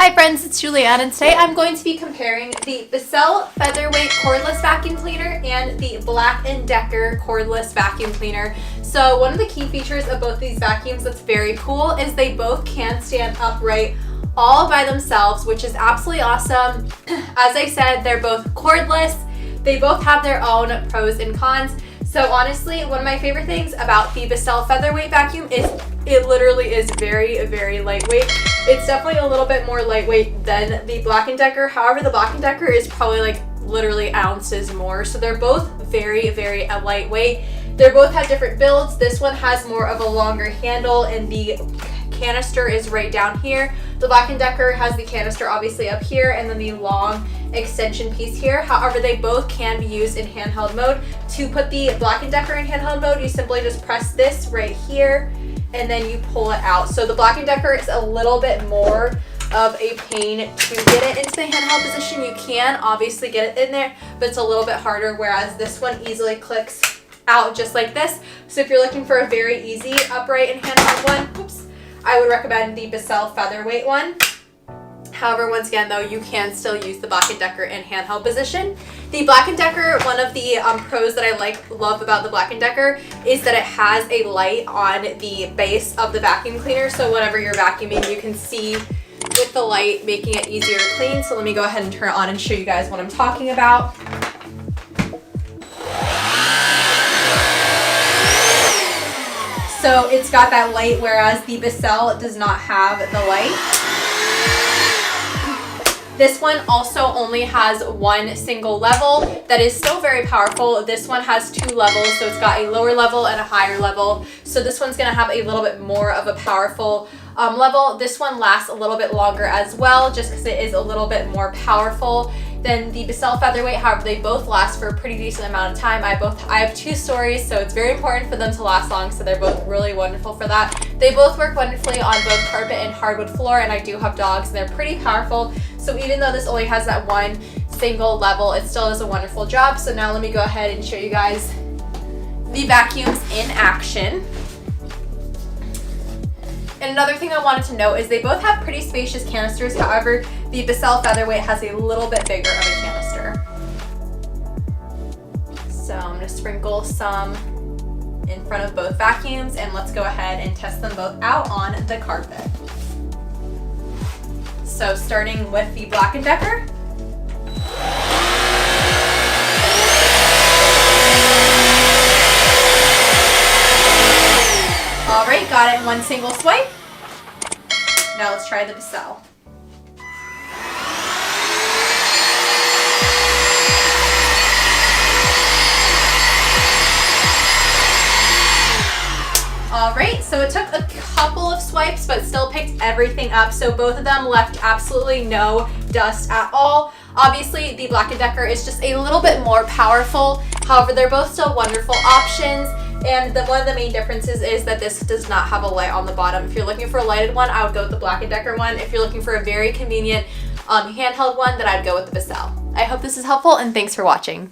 Hi friends, it's Julianne, and today I'm going to be comparing the Bissell Featherweight Cordless Vacuum Cleaner and the Black & Decker Cordless Vacuum Cleaner. So one of the key features of both these vacuums that's very cool is they both can stand upright all by themselves, which is absolutely awesome. As I said, they're both cordless. They both have their own pros and cons. So honestly, one of my favorite things about the Bissell Featherweight vacuum is it literally is very, very lightweight. It's definitely a little bit more lightweight than the Black & Decker. However, the Black & Decker is probably like literally ounces more. So they're both very, very lightweight. They both have different builds. This one has more of a longer handle and the canister is right down here. The Black & Decker has the canister obviously up here and then the long extension piece here. However, they both can be used in handheld mode. To put the Black & Decker in handheld mode, you simply just press this right here and then you pull it out. So the Black & Decker is a little bit more of a pain to get it into the handheld position. You can obviously get it in there, but it's a little bit harder, whereas this one easily clicks out just like this. So if you're looking for a very easy upright and handheld one, I would recommend the Bissell Featherweight one. However, once again though, you can still use the Black & Decker in handheld position. The Black & Decker, one of the pros that I love about the Black & Decker is that it has a light on the base of the vacuum cleaner. So whenever you're vacuuming, you can see with the light, making it easier to clean. So let me go ahead and turn it on and show you guys what I'm talking about. So it's got that light, whereas the Bissell does not have the light. This one also only has one single level that is still very powerful. This one has two levels, so it's got a lower level and a higher level. So this one's gonna have a little bit more of a powerful level. This one lasts a little bit longer as well, just because it is a little bit more powerful than the Bissell Featherweight. However, they both last for a pretty decent amount of time. I have 2 stories, so it's very important for them to last long, so they're both really wonderful for that. They both work wonderfully on both carpet and hardwood floor, and I do have dogs, and they're pretty powerful. So even though this only has that one single level, it still does a wonderful job. So now let me go ahead and show you guys the vacuums in action. And another thing I wanted to note is they both have pretty spacious canisters. However, the Bissell Featherweight has a little bit bigger of a canister. So I'm going to sprinkle some in front of both vacuums, and let's go ahead and test them both out on the carpet. So starting with the Black & Decker. All right, got it in one single swipe. Now let's try the Bissell. All right, so it took a couple of swipes, but still picked everything up. So both of them left absolutely no dust at all. Obviously, the Black & Decker is just a little bit more powerful. However, they're both still wonderful options. And one of the main differences is that this does not have a light on the bottom. If you're looking for a lighted one, I would go with the Black & Decker one. If you're looking for a very convenient handheld one, then I'd go with the Bissell. I hope this is helpful, and thanks for watching.